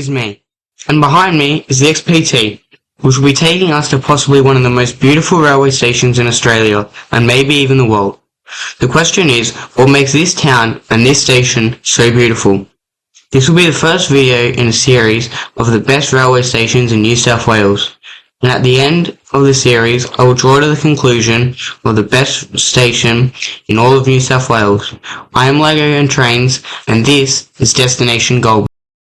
is me. And behind me is the XPT, which will be taking us to possibly one of the most beautiful railway stations in Australia, and maybe even the world. The question is, what makes this town and this station so beautiful? This will be the first video in a series of the best railway stations in New South Wales. And at the end of the series, I will draw to the conclusion of the best station in all of New South Wales. I am Lego&Trainz, and this is Destination Gold.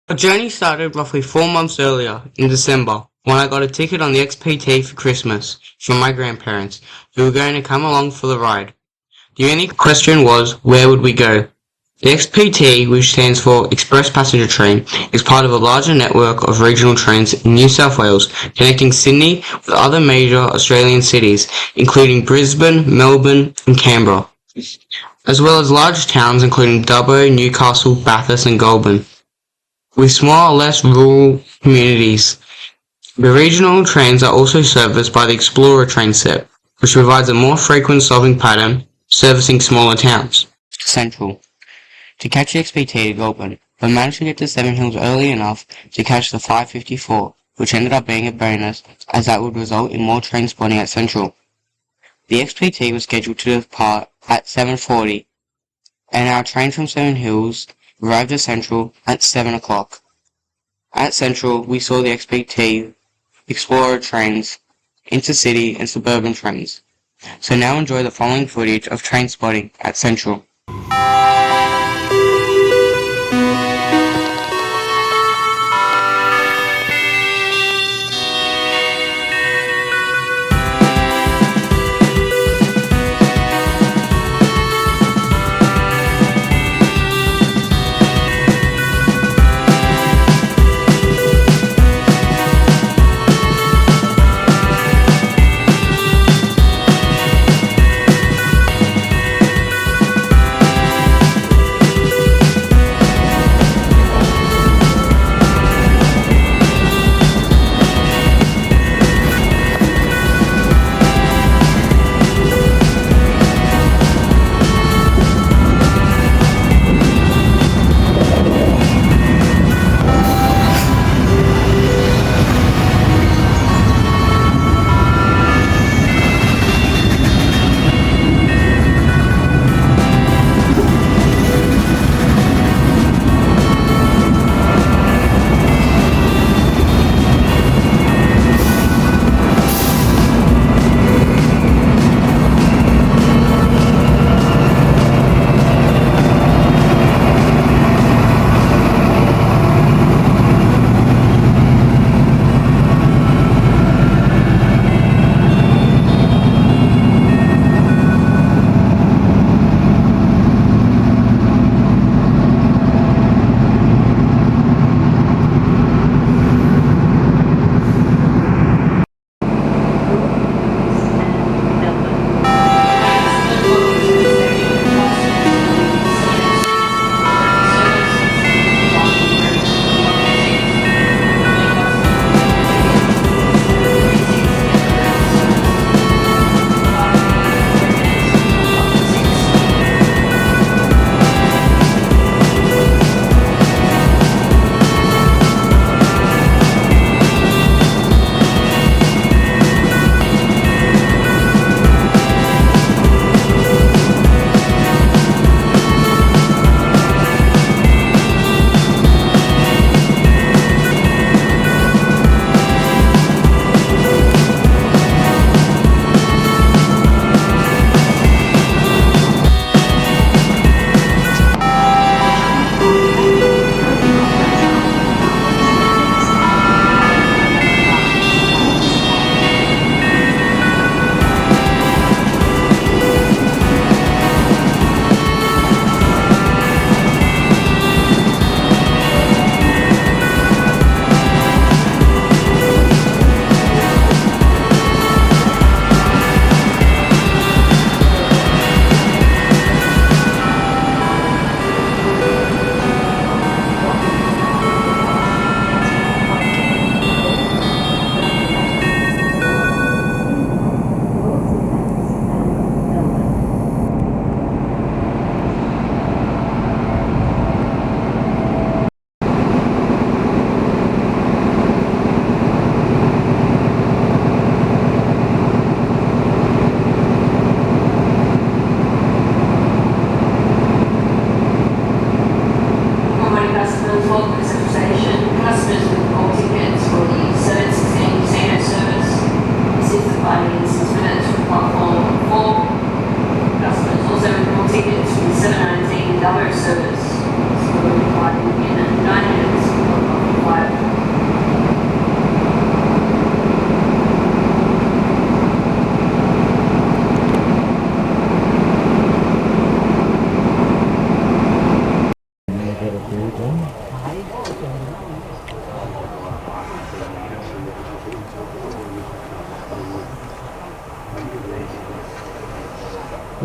Our journey started roughly 4 months earlier, in December, when I got a ticket on the XPT for Christmas from my grandparents, who were going to come along for the ride. The only question was, where would we go? The XPT, which stands for Express Passenger Train, is part of a larger network of regional trains in New South Wales, connecting Sydney with other major Australian cities, including Brisbane, Melbourne, and Canberra, as well as large towns including Dubbo, Newcastle, Bathurst, and Goulburn, with smaller, less rural communities. The regional trains are also serviced by the Explorer train set, which provides a more frequent stopping pattern, servicing smaller towns. Central. To catch the XPT to Goulburn, I managed to get to Seven Hills early enough to catch the 5:54, which ended up being a bonus, as that would result in more train spotting at Central. The XPT was scheduled to depart at 7:40, and our train from Seven Hills arrived at Central at 7 o'clock. At Central, we saw the XPT, Explorer trains, intercity and suburban trains. So now enjoy the following footage of train spotting at Central.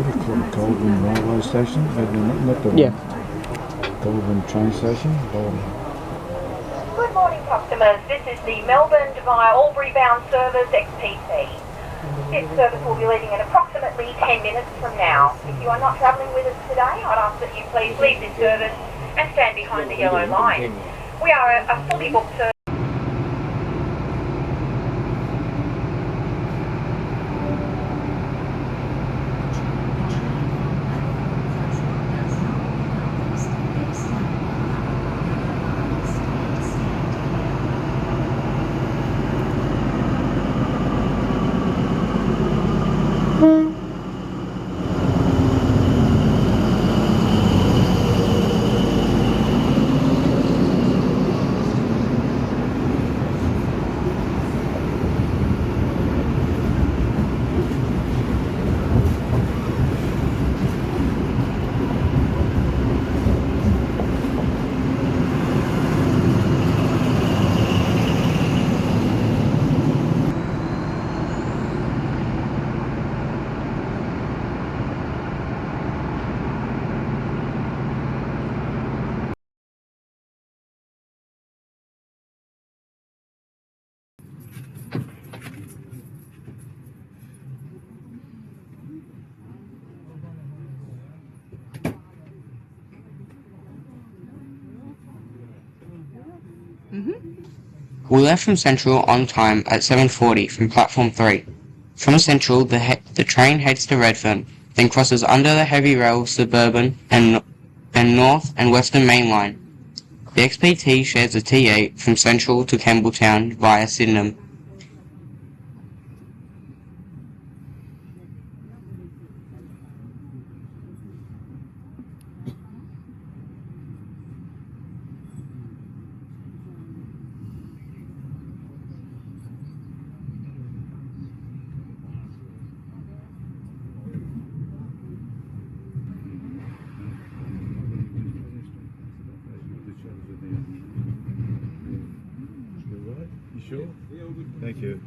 it's called the Goulburn Railway Station, but not the Goulburn train station. Good morning customers, this is the Melbourne via Albury bound service XPT. This service will be leaving in approximately 10 minutes from now. If you are not travelling with us today, I'd ask that you please leave this service and stand behind the yellow line. We are a fully booked service. We left from Central on time at 7:40 from platform 3. From Central, the train heads to Redfern, then crosses under the heavy rail suburban and North and Western Main Line. The XPT shares a T8 from Central to Campbelltown via Sydenham. You sure? Thank you.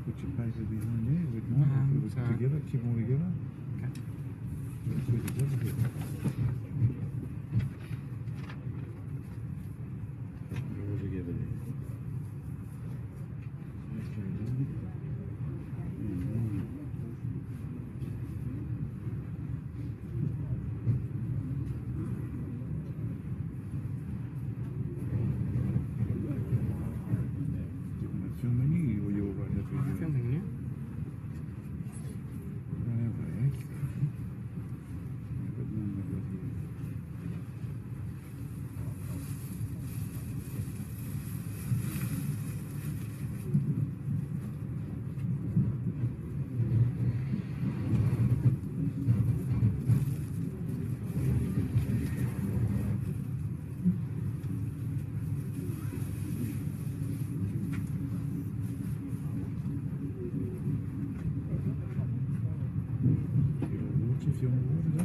Put your paper behind there with mine. Put it together, keep them all together. Okay. Let's put it together here. They're all together there. Filming you or you're right now? Filming you.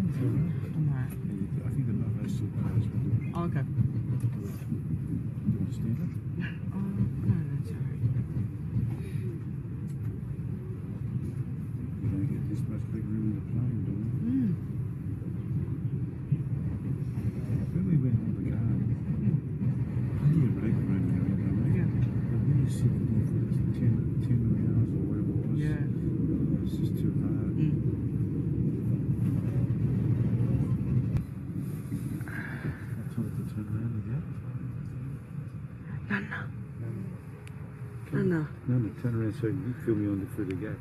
It's all right. Alright. I think the logo's still closed. Oh, okay. Do you want to stand up? Oh, no, that's alright. You don't get this much big room in the plane, do you? When we went on the car, I need a leg room and everything, don't we? Yeah. But when you sit there for 10 hours or whatever it was, Yeah. it's just too hard. I told her to turn around again. No. No, turn around so you can film me on the through the gate.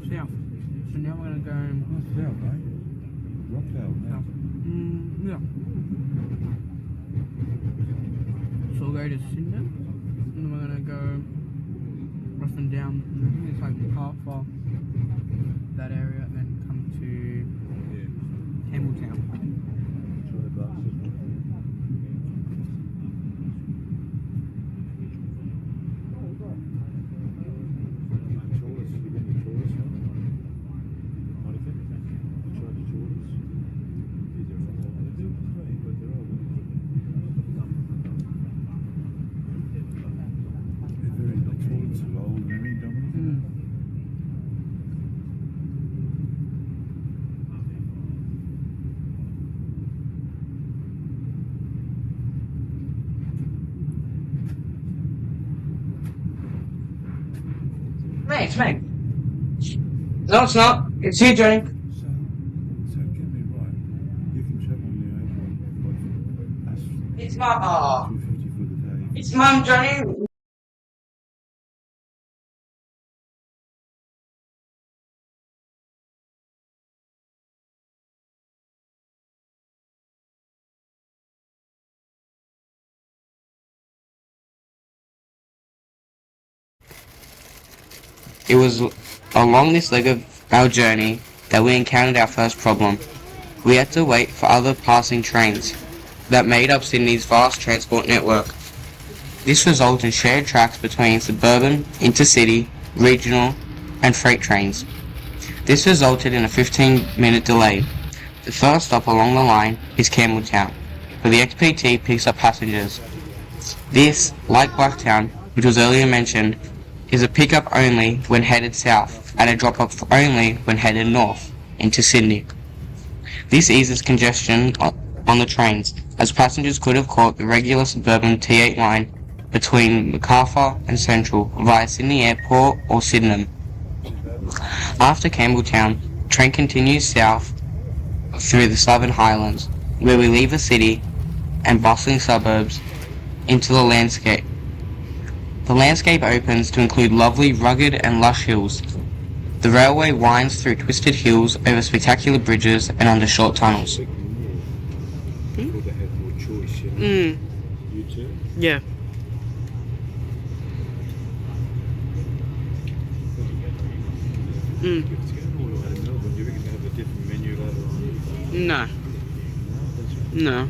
Yeah. So now we're gonna go. Rockdale, mate. Rockdale, now. Yeah. So we'll go to Cinder, and then we're gonna go up and down. I think it's like half of that area, and then come to Campbelltown. Try the glasses. Mate, it's me. No, it's not. It's you, Johnny. So get me right. You can travel on the A1, but It's my. Oh. 250 for the day. It's Mum, Johnny. It was along this leg of our journey that we encountered our first problem. We had to wait for other passing trains that made up Sydney's vast transport network. This resulted in shared tracks between suburban, intercity, regional, and freight trains. This resulted in a 15-minute delay. The first stop along the line is Campbelltown, where the XPT picks up passengers. This, like Blacktown, which was earlier mentioned, is a pickup only when headed south and a drop-off only when headed north into Sydney. This eases congestion on the trains, as passengers could have caught the regular suburban T8 line between Macarthur and Central via Sydney Airport or Sydenham. After Campbelltown, the train continues south through the Southern Highlands, where we leave the city and bustling suburbs into the landscape. The landscape opens to include lovely, rugged and lush hills. The railway winds through twisted hills, over spectacular bridges and under short tunnels. Yeah. Mm. If it's going all the way to Melbourne, do you reckon they have a different menu later on? No. No, that's right. No.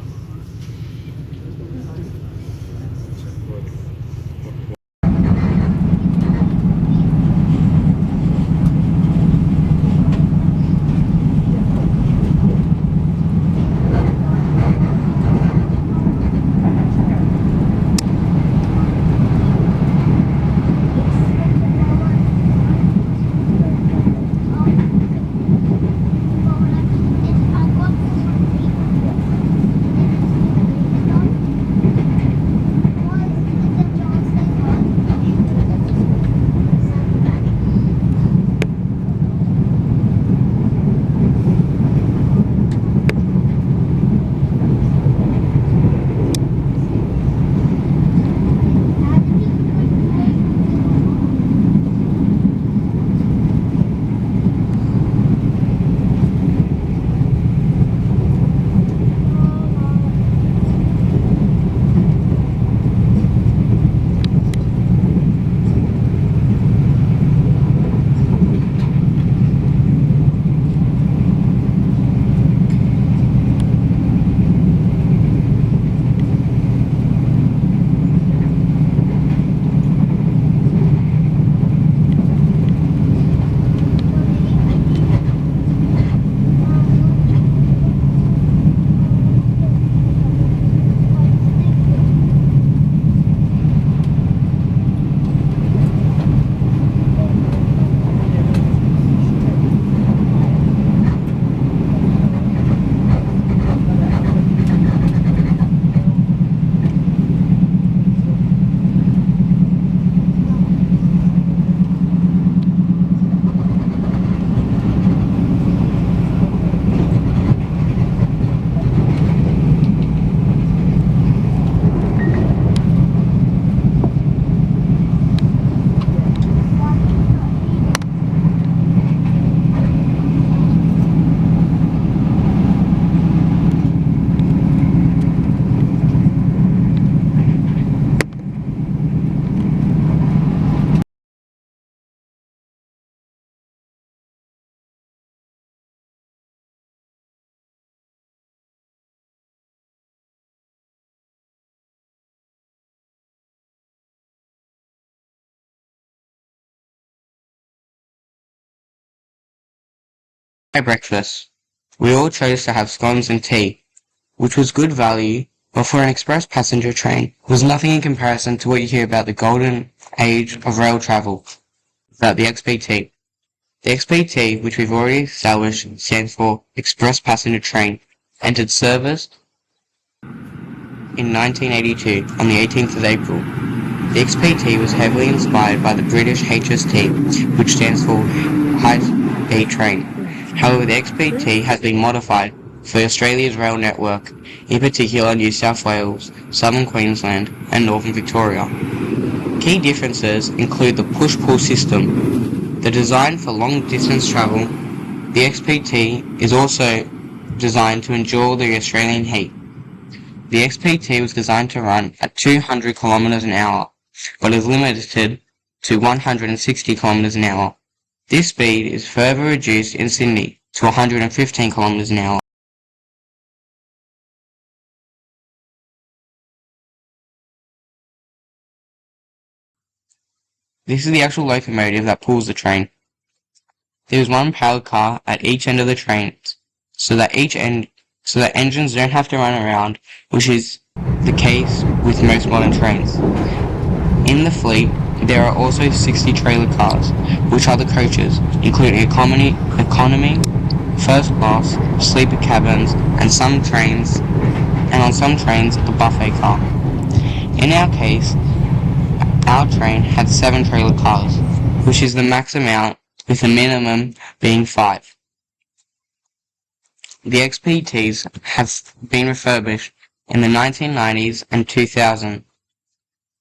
My breakfast. We all chose to have scones and tea, which was good value, but for an express passenger train was nothing in comparison to what you hear about the golden age of rail travel, about the XPT. The XPT, which we've already established, stands for Express Passenger Train, entered service in 1982 on the 18th of April. The XPT was heavily inspired by the British HST, which stands for High Speed Train. However, the XPT has been modified for Australia's rail network, in particular New South Wales, Southern Queensland and Northern Victoria. Key differences include the push-pull system. The design for long-distance travel, the XPT is also designed to endure the Australian heat. The XPT was designed to run at 200 km an hour, but is limited to 160 km an hour. This speed is further reduced in Sydney to 115 km an hour. This is the actual locomotive that pulls the train. There is one powered car at each end of the train, so that engines don't have to run around, which is the case with most modern trains. In the fleet, there are also 60 trailer cars, which are the coaches, including economy, first class, sleeper cabins, and on some trains, a buffet car. In our case, our train had 7 trailer cars, which is the max amount, with the minimum being 5. The XPTs have been refurbished in the 1990s and 2000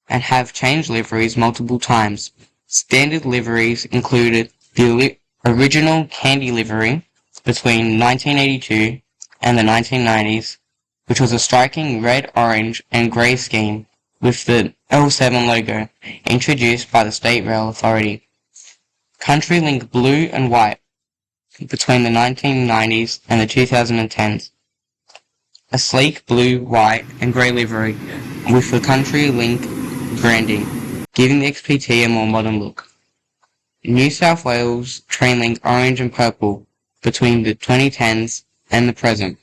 and have changed liveries multiple times. Standard liveries included the original candy livery between 1982 and the 1990s, which was a striking red, orange and grey scheme with the L7 logo, introduced by the State Rail Authority. CountryLink Blue and White between the 1990s and the 2010s. A sleek blue, white and grey livery with the CountryLink branding, giving the XPT a more modern look. New South Wales Trainlink Orange and Purple between the 2010s and the present.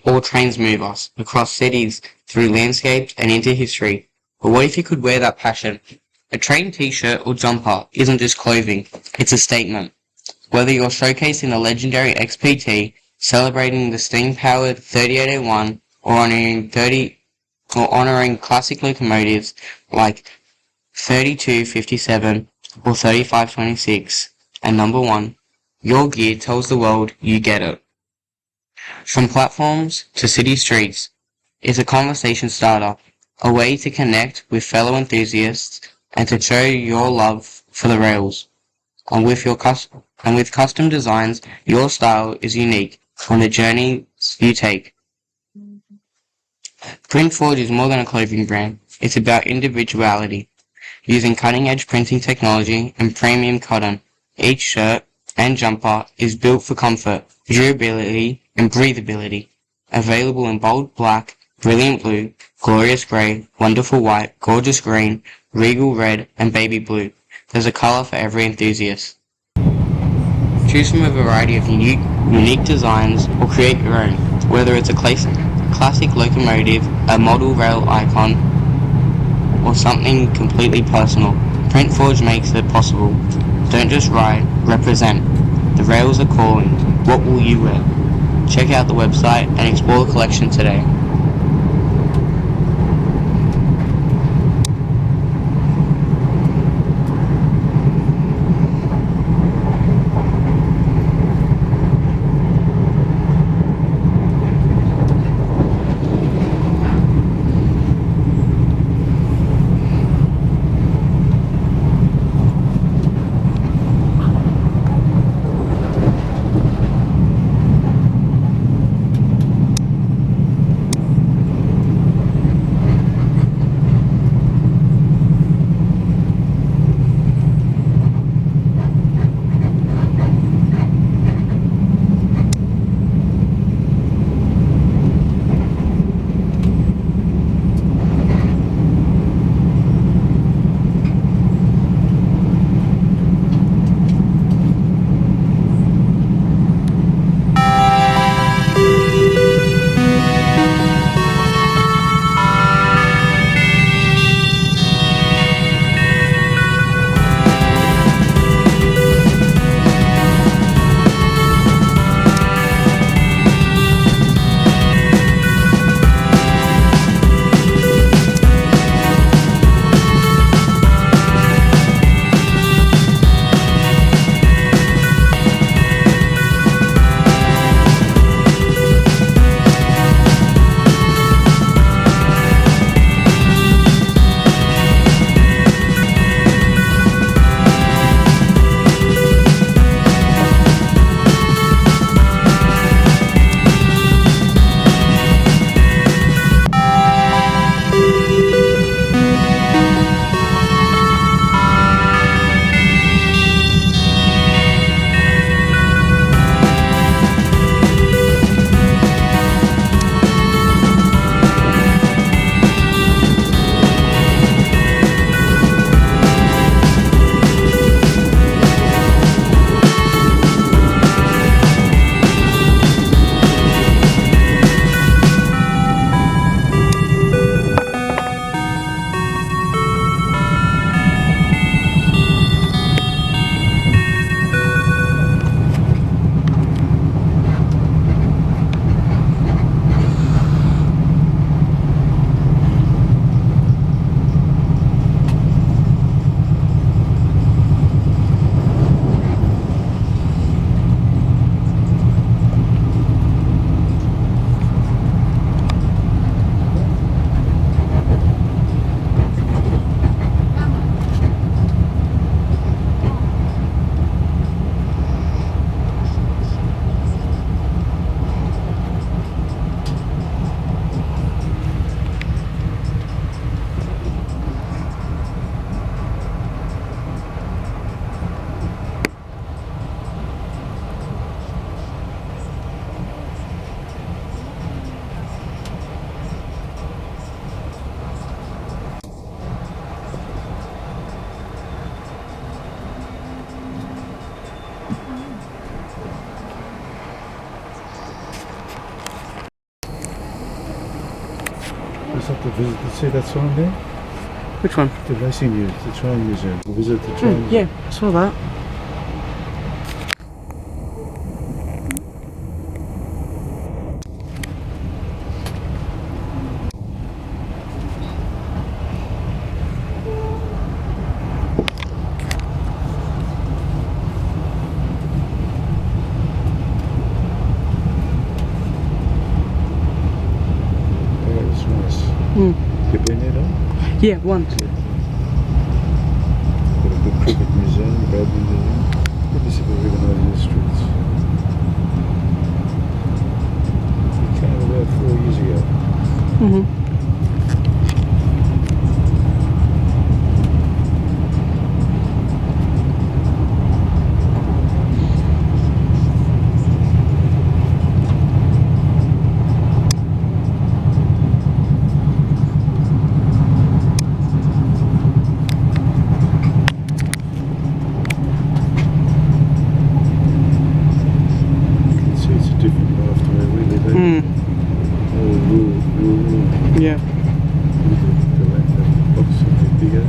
All trains move us across cities, through landscapes and into history. But what if you could wear that passion? A train t-shirt or jumper isn't just clothing, it's a statement. Whether you're showcasing the legendary XPT, celebrating the steam-powered 3801, or honoring classic locomotives like 3257 or 3526, and number 1, your gear tells the world you get it. From platforms to city streets, it's a conversation starter, a way to connect with fellow enthusiasts and to show your love for the rails. And with custom designs, your style is unique on the journeys you take. Printforge is more than a clothing brand. It's about individuality. Using cutting-edge printing technology and premium cotton, each shirt and jumper is built for comfort, durability, and breathability. Available in bold black, brilliant blue, glorious grey, wonderful white, gorgeous green, regal red, and baby blue. There's a colour for every enthusiast. Choose from a variety of unique designs or create your own, whether it's a classic locomotive, a model rail icon, or something completely personal. Printforge makes it possible. Don't just ride, represent. The rails are calling. What will you wear? Check out the website and explore the collection today. See that sign there? Which one? The racing use, the train museum. Visit the train museum. Yeah, I saw that. Yeah, it's nice. You've been there, though? Yeah, once. Got a good cricket museum, badminton museum. Let me see if I recognise these streets. We came about 4 years ago. See, it's a different life to where we live in. Oh, rural. Yeah. The box is a bit bigger.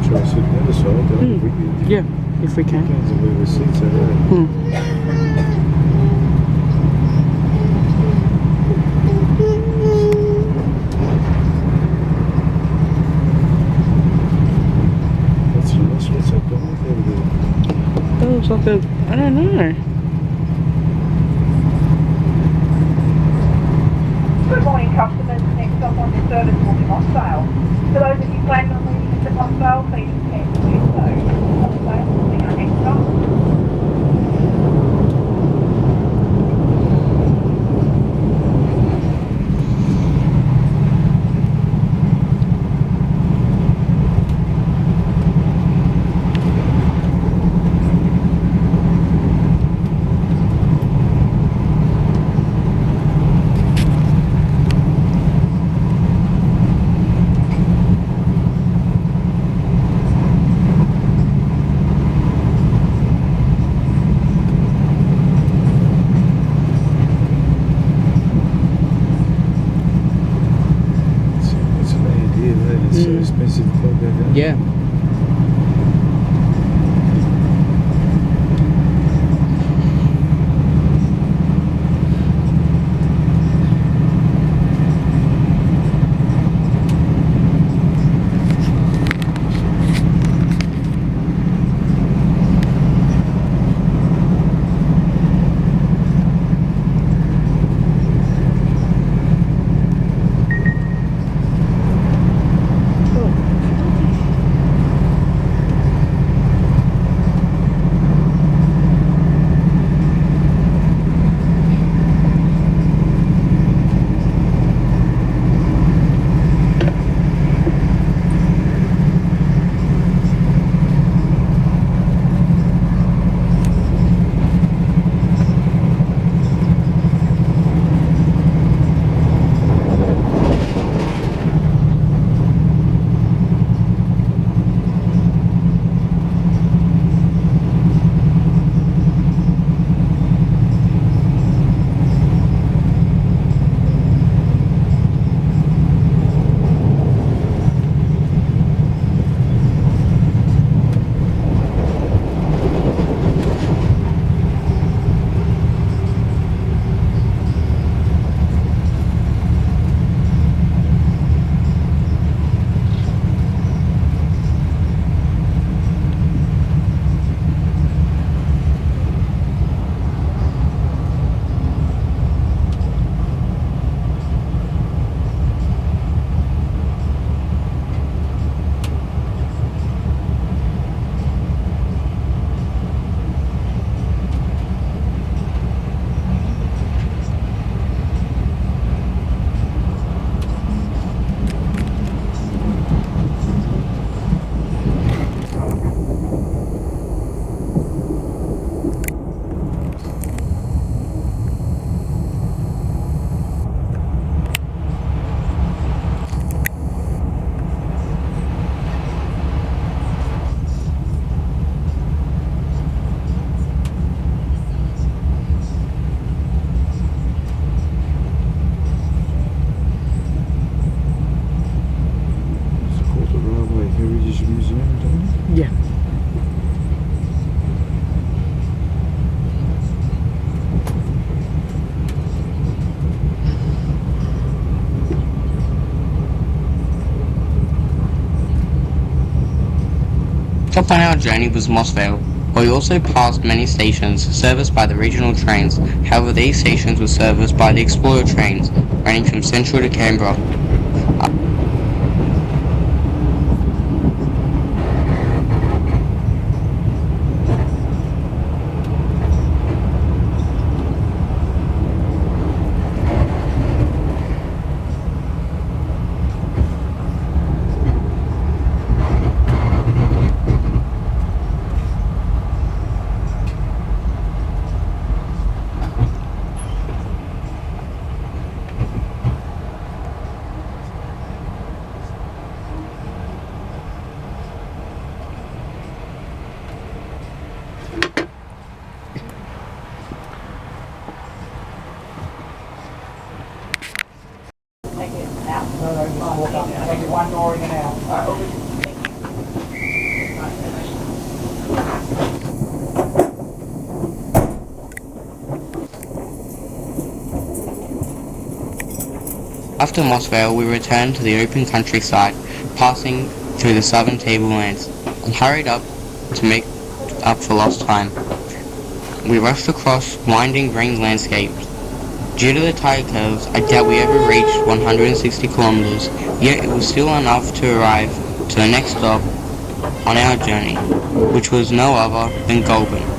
Try to sit on the other side, don't we? Yeah, if we can. Depends on where the seats are. What's that going on over there? That looks like a, I don't know. Good morning, customers. Next stop on this service will be Mossvale. For those of you planning on leaving us at Mossvale, please intend to do so. Mossvale will be our next stop. It's land here, man. It's so expensive to plug that in. Yeah. stop on our journey was Mossvale, where we also passed many stations serviced by the regional trains. However, these stations were serviced by the Explorer trains, running from Central to Canberra. One door in and out. After Mossvale, we returned to the open countryside, passing through the southern tablelands, and hurried up to make up for lost time. We rushed across winding green landscapes. Due to the tire curves, I doubt we ever reached 160 kilometers, yet it was still enough to arrive to the next stop on our journey, which was no other than Goulburn.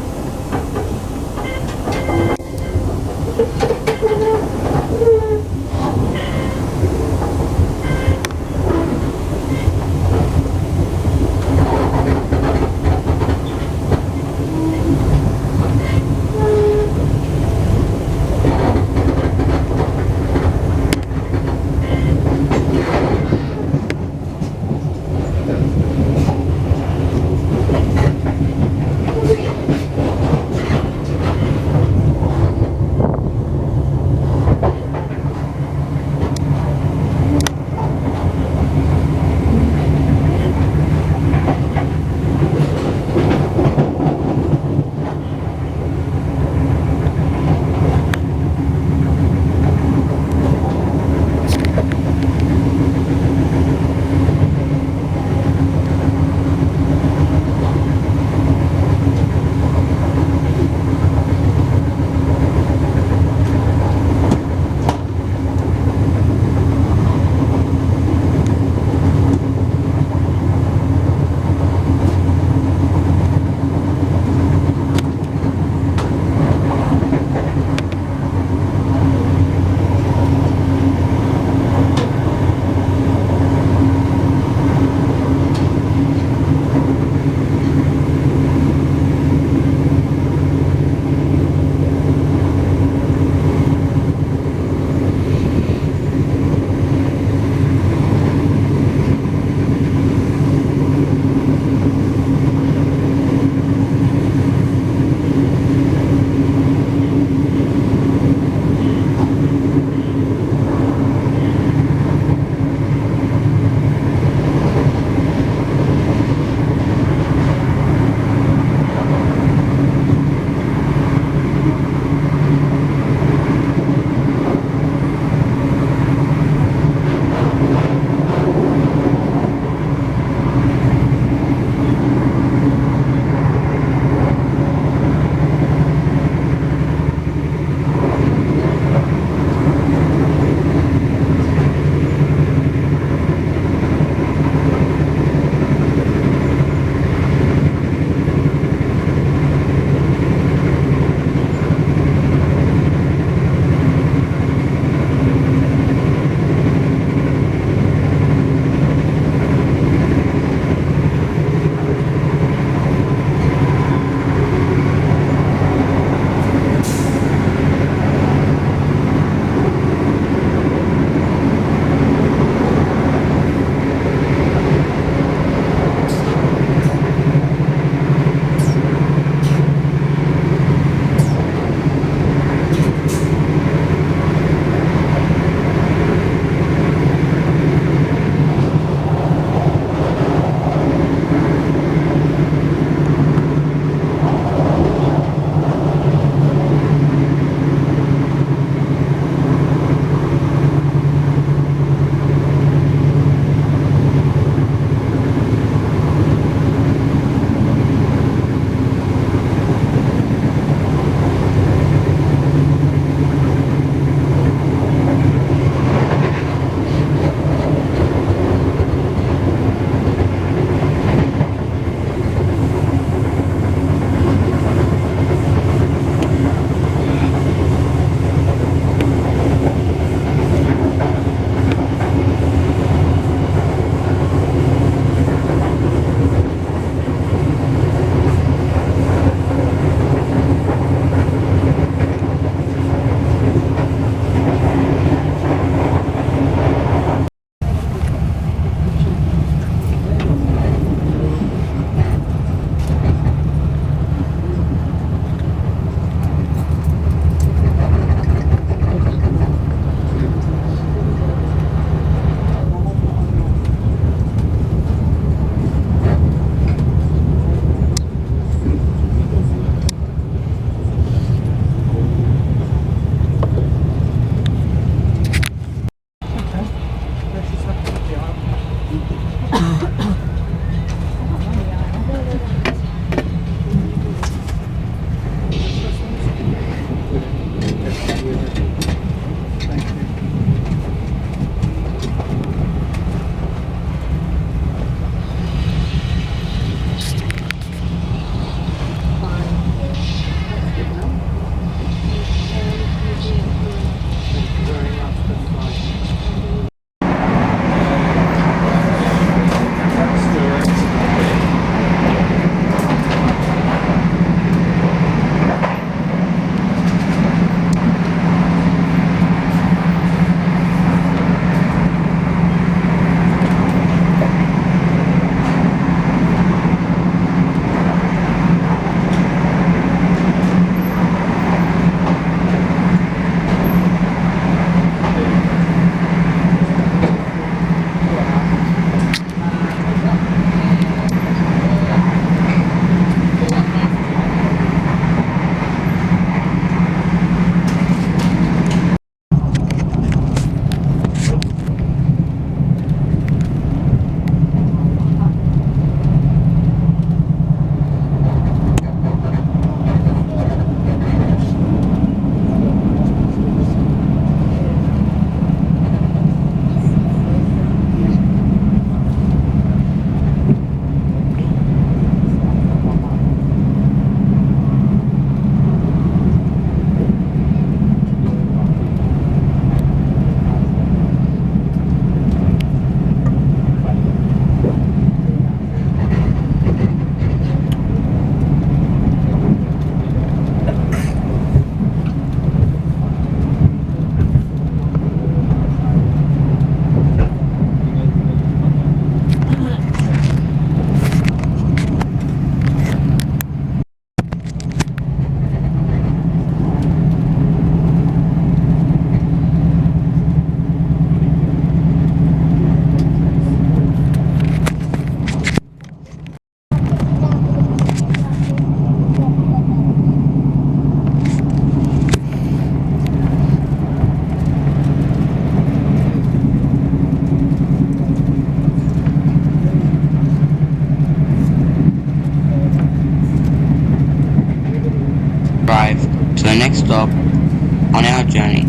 on our journey,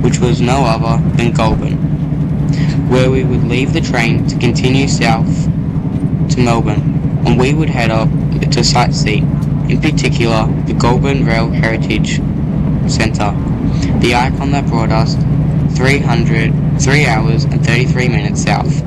which was no other than Goulburn, where we would leave the train to continue south to Melbourne, and we would head up to sightsee, in particular the Goulburn Rail Heritage Centre, the icon that brought us 3 hours and 33 minutes south.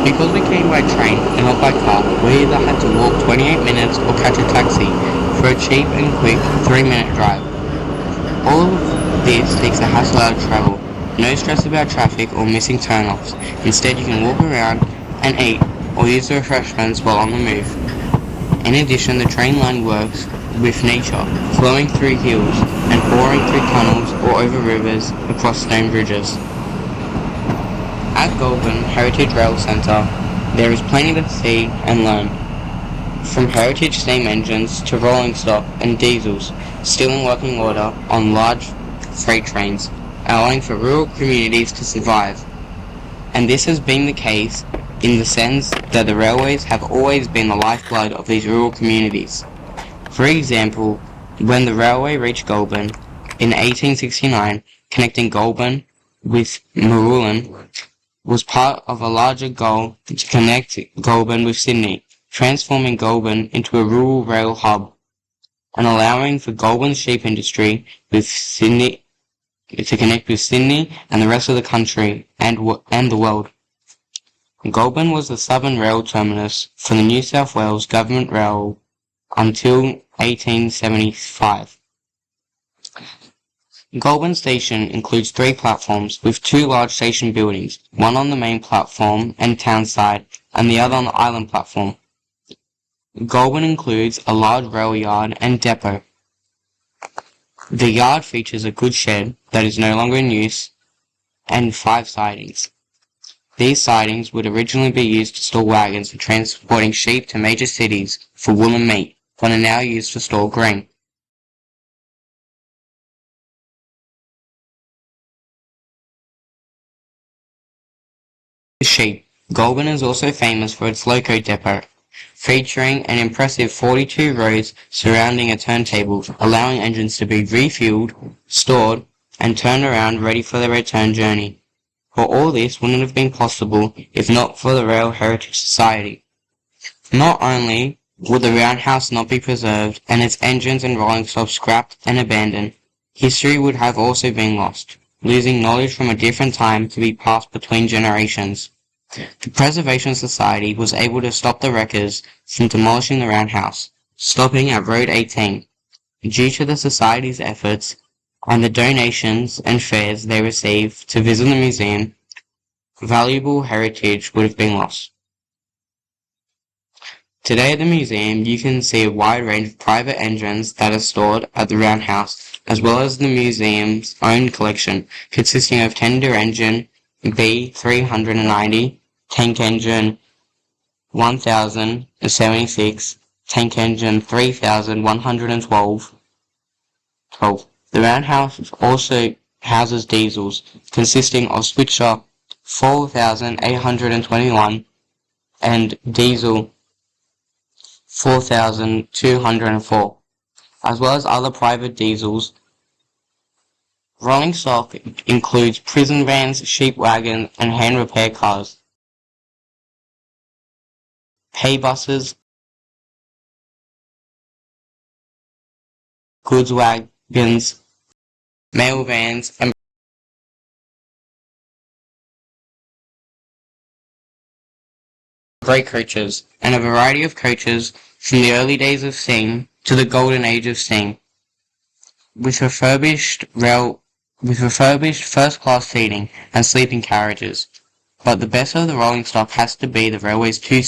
Because we came by train and not by car, we either had to walk 28 minutes or catch a taxi for a cheap and quick 3-minute drive. All of this takes the hassle out of travel. No stress about traffic or missing turn-offs. Instead, you can walk around and eat or use the refreshments while on the move. In addition, the train line works with nature, flowing through hills and boring through tunnels or over rivers across stone bridges. At Goulburn Heritage Rail Centre, there is plenty to see and learn, from heritage steam engines to rolling stock and diesels, still in working order on large freight trains, allowing for rural communities to survive. And this has been the case in the sense that the railways have always been the lifeblood of these rural communities. For example, when the railway reached Goulburn in 1869, connecting Goulburn with Marulan, was part of a larger goal to connect Goulburn with Sydney, transforming Goulburn into a rural rail hub, and allowing for Goulburn's sheep industry with Sydney to connect with Sydney and the rest of the country and the world. Goulburn was the southern rail terminus for the New South Wales Government Rail until 1875. Goulburn Station includes 3 platforms with 2 large station buildings, one on the main platform and town side, and the other on the island platform. Goulburn includes a large rail yard and depot. The yard features a goods shed that is no longer in use and 5 sidings. These sidings would originally be used to store wagons for transporting sheep to major cities for wool and meat, but are now used to store grain. Sheep. Goulburn is also famous for its loco depot, featuring an impressive 42 rows surrounding a turntable, allowing engines to be refueled, stored, and turned around ready for their return journey. But all this wouldn't have been possible if not for the Rail Heritage Society. Not only would the roundhouse not be preserved and its engines and rolling stock scrapped and abandoned, history would have also been lost, losing knowledge from a different time to be passed between generations. The Preservation Society was able to stop the wreckers from demolishing the roundhouse, stopping at Road 18. Due to the Society's efforts and the donations and fares they received to visit the museum, valuable heritage would have been lost. Today at the museum you can see a wide range of private engines that are stored at the roundhouse, as well as the museum's own collection, consisting of tender engine B390, tank engine 1076, tank engine 3112. The roundhouse also houses diesels, consisting of switcher 4821 and diesel 4204, as well as other private diesels. Rolling stock includes prison vans, sheep wagons, and hand repair cars, pay buses, goods wagons, mail vans, and freight coaches, and a variety of coaches from the early days of steam to the golden age of steam, with refurbished first-class seating and sleeping carriages. But the best of the rolling stock has to be the railway's two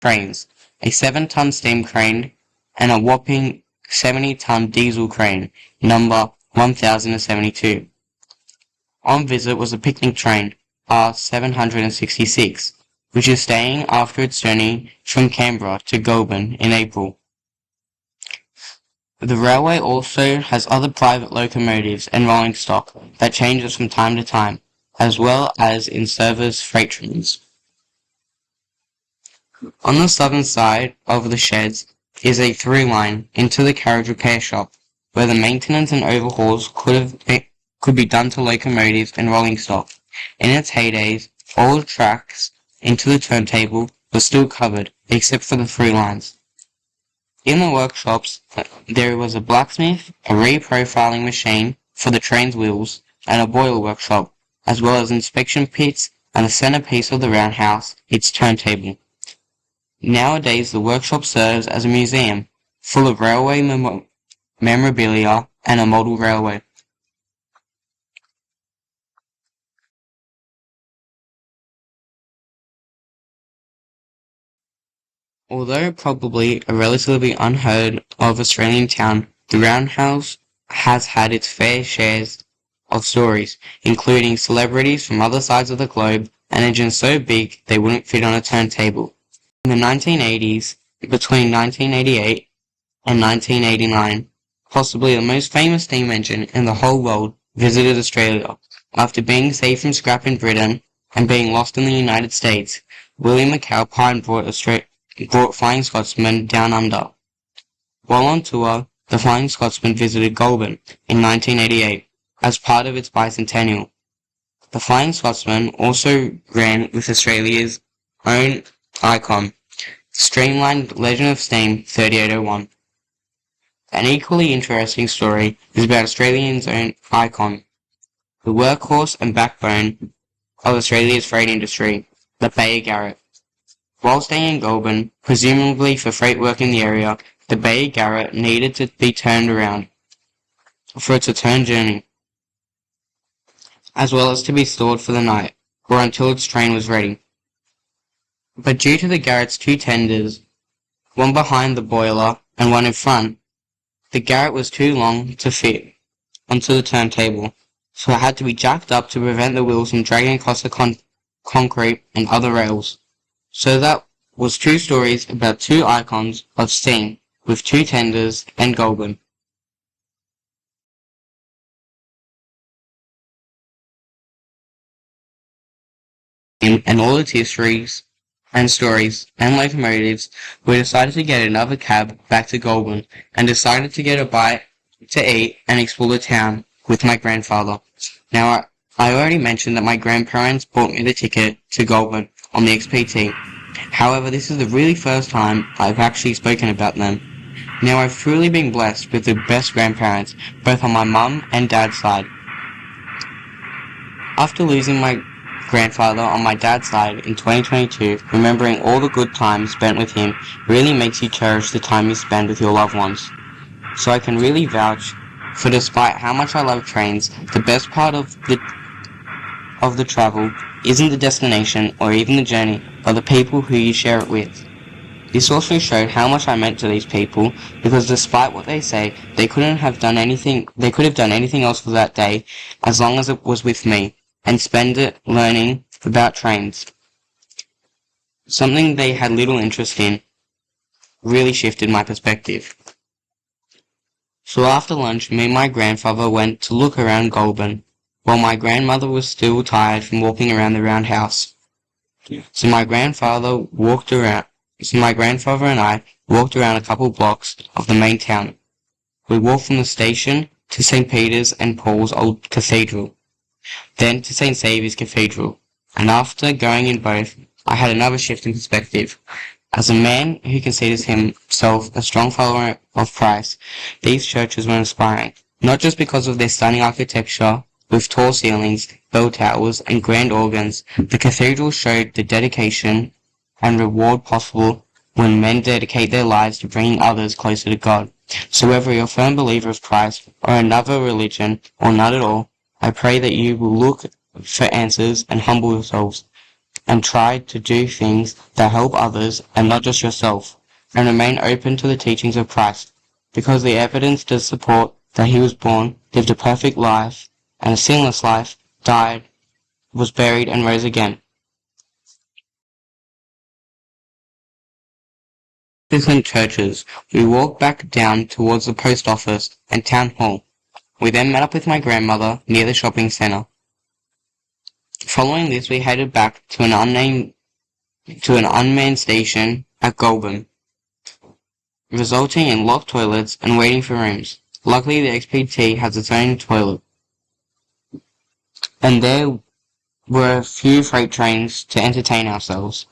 cranes, a 7-ton steam crane and a whopping 70-ton diesel crane, number 1072. On visit was a picnic train, R766, which is staying after its journey from Canberra to Goulburn in April. The railway also has other private locomotives and rolling stock that changes from time to time, as well as in-service freight trains. On the southern side of the sheds is a through line into the carriage repair shop, where the maintenance and overhauls could be done to locomotives and rolling stock. In its heydays, all tracks into the turntable were still covered, except for the through lines. In the workshops, there was a blacksmith, a reprofiling machine for the train's wheels, and a boiler workshop, as well as inspection pits and the centerpiece of the roundhouse, its turntable. Nowadays, the workshop serves as a museum, full of railway memorabilia and a model railway. Although probably a relatively unheard of Australian town, the roundhouse has had its fair shares of stories, including celebrities from other sides of the globe and engines so big they wouldn't fit on a turntable. In the 1980s, between 1988 and 1989, possibly the most famous steam engine in the whole world visited Australia. After being saved from scrap in Britain and being lost in the United States, William McAlpine brought Flying Scotsman down under. While on tour, the Flying Scotsman visited Goulburn in 1988 as part of its bicentennial. The Flying Scotsman also ran with Australia's own icon, streamlined Legend of Steam 3801. An equally interesting story is about Australia's own icon, the workhorse and backbone of Australia's freight industry, the Bay Garrett. While staying in Goulburn, presumably for freight work in the area, the Bay Garrett needed to be turned around for its return journey, as well as to be stored for the night, or until its train was ready. But due to the Garrett's two tenders, one behind the boiler and one in front, the Garrett was too long to fit onto the turntable, so it had to be jacked up to prevent the wheels from dragging across the concrete and other rails. So that was two stories about two icons of steam, with two tenders and Goulburn. And all its histories and stories and locomotives, we decided to get another cab back to Goulburn and decided to get a bite to eat and explore the town with my grandfather. Now, I already mentioned that my grandparents bought me the ticket to Goulburn on the XPT. However, this is the really first time I've actually spoken about them. Now I've truly been blessed with the best grandparents, both on my mum and dad's side. After losing my grandfather on my dad's side in 2022, remembering all the good times spent with him really makes you cherish the time you spend with your loved ones. So I can really vouch for, despite how much I love trains, the best part of the travel isn't the destination or even the journey, but the people who you share it with. This also showed how much I meant to these people, because despite what they say, they could have done anything else for that day, as long as it was with me, and spend it learning about trains. Something they had little interest in really shifted my perspective. So after lunch, me and my grandfather went to look around Goulburn, while my grandmother was still tired from walking around the roundhouse. So my grandfather and I walked around a couple blocks of the main town. We walked from the station to St. Peter's and Paul's old cathedral, then to St. Saviour's Cathedral, and after going in both, I had another shift in perspective. As a man who considers himself a strong follower of Christ, these churches were inspiring, not just because of their stunning architecture, with tall ceilings, bell towers, and grand organs. The cathedral showed the dedication and reward possible when men dedicate their lives to bringing others closer to God. So whether you're a firm believer of Christ or another religion or not at all, I pray that you will look for answers and humble yourselves, and try to do things that help others and not just yourself, and remain open to the teachings of Christ, because the evidence does support that he was born, lived a perfect life, and a sinless life, died, was buried, and rose again. Different churches, we walked back down towards the post office and town hall. We then met up with my grandmother near the shopping centre. Following this, we headed back to an unmanned station at Goulburn, resulting in locked toilets and waiting for rooms. Luckily, the XPT has its own toilet, and there were a few freight trains to entertain ourselves.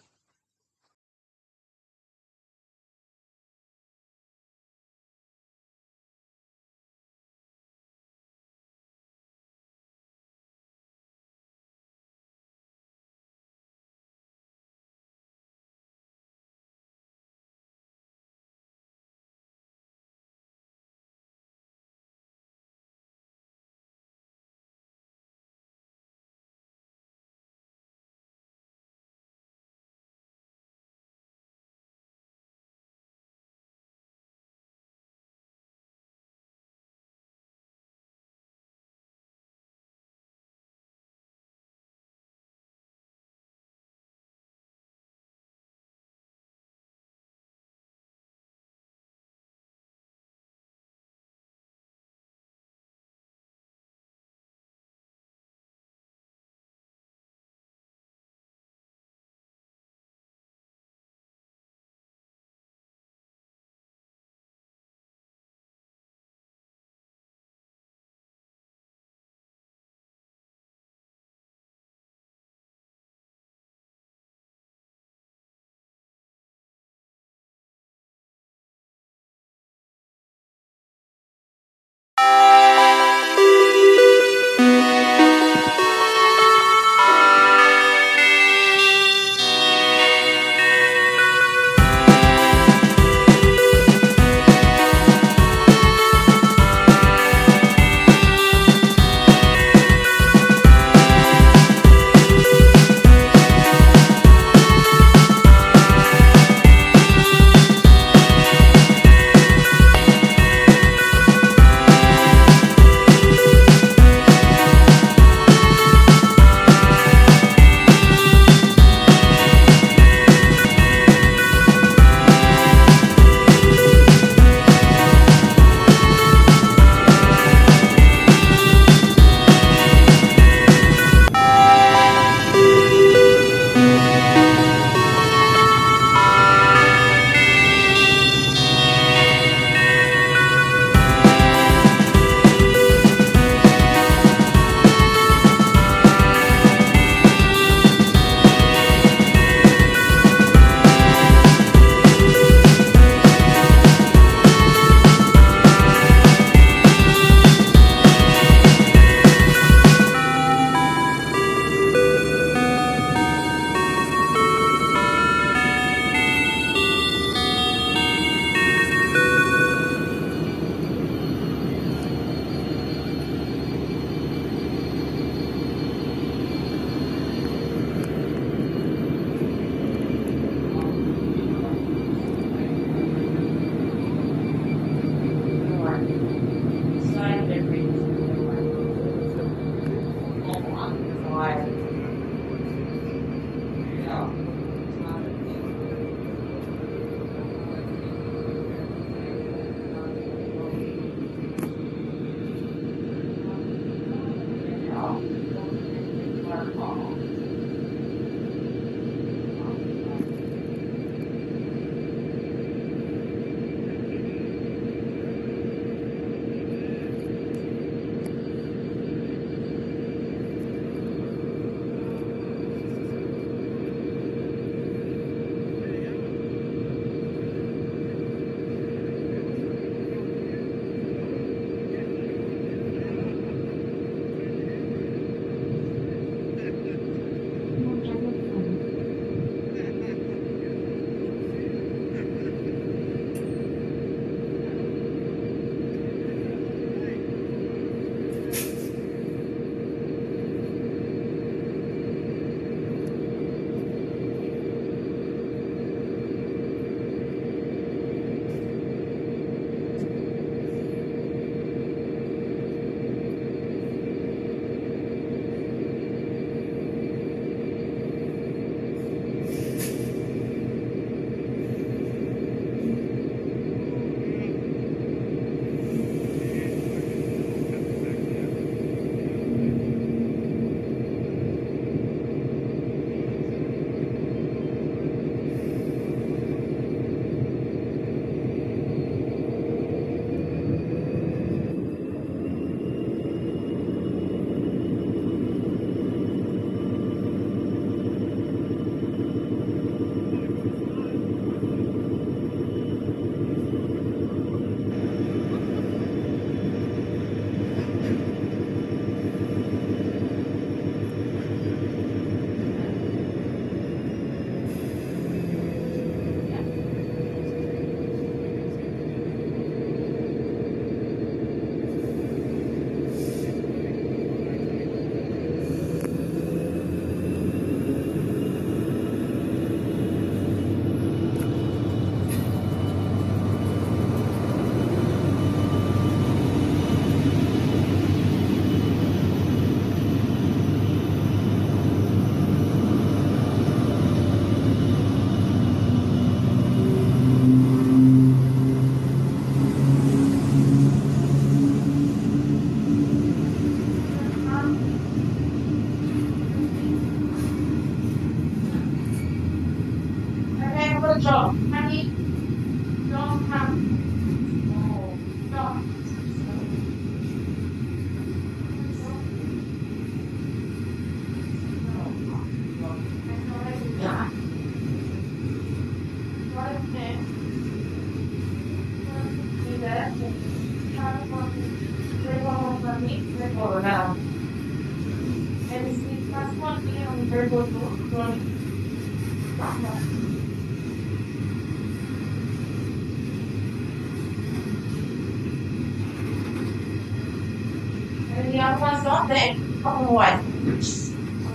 The other one's not there. Oh, what? I'm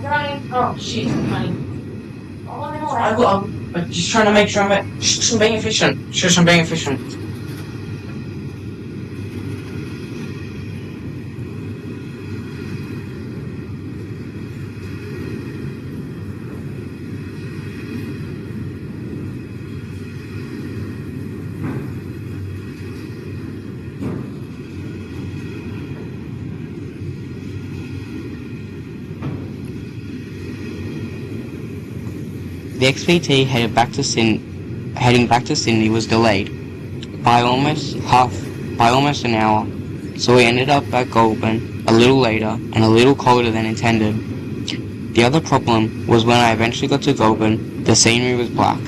going. Oh, shit, honey. I'm just trying to make sure I'm being efficient. Shush, I'm being efficient. The XPT heading back to Sydney was delayed by almost an hour, so we ended up at Goulburn a little later and a little colder than intended. The other problem was when I eventually got to Goulburn, the scenery was black,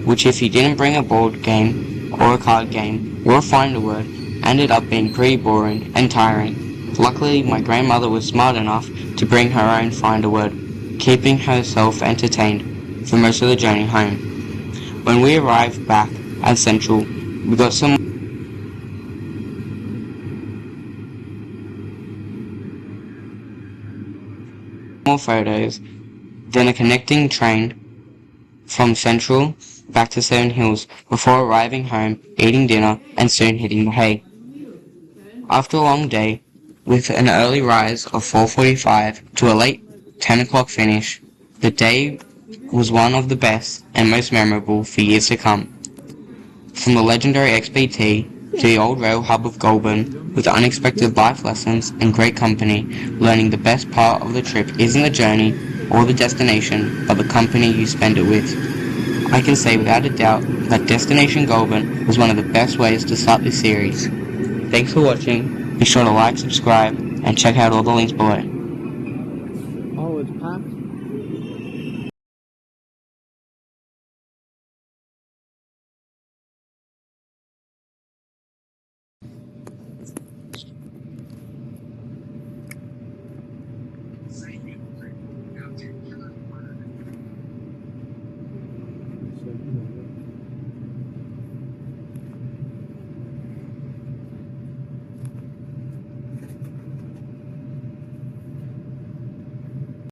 which if you didn't bring a board game or a card game or a find a word, ended up being pretty boring and tiring. Luckily, my grandmother was smart enough to bring her own find a word, keeping herself entertained for most of the journey home. When we arrived back at Central, we got some more photos, then a connecting train from Central back to Seven Hills before arriving home, eating dinner, and soon hitting the hay. After a long day, with an early rise of 4:45 to a late 10 o'clock finish, the day was one of the best and most memorable for years to come. From the legendary XPT to the old rail hub of Goulburn, with unexpected life lessons and great company, learning the best part of the trip isn't the journey or the destination, but the company you spend it with. I can say without a doubt that Destination Goulburn was one of the best ways to start this series. Thanks for watching. Be sure to like, subscribe, and check out all the links below.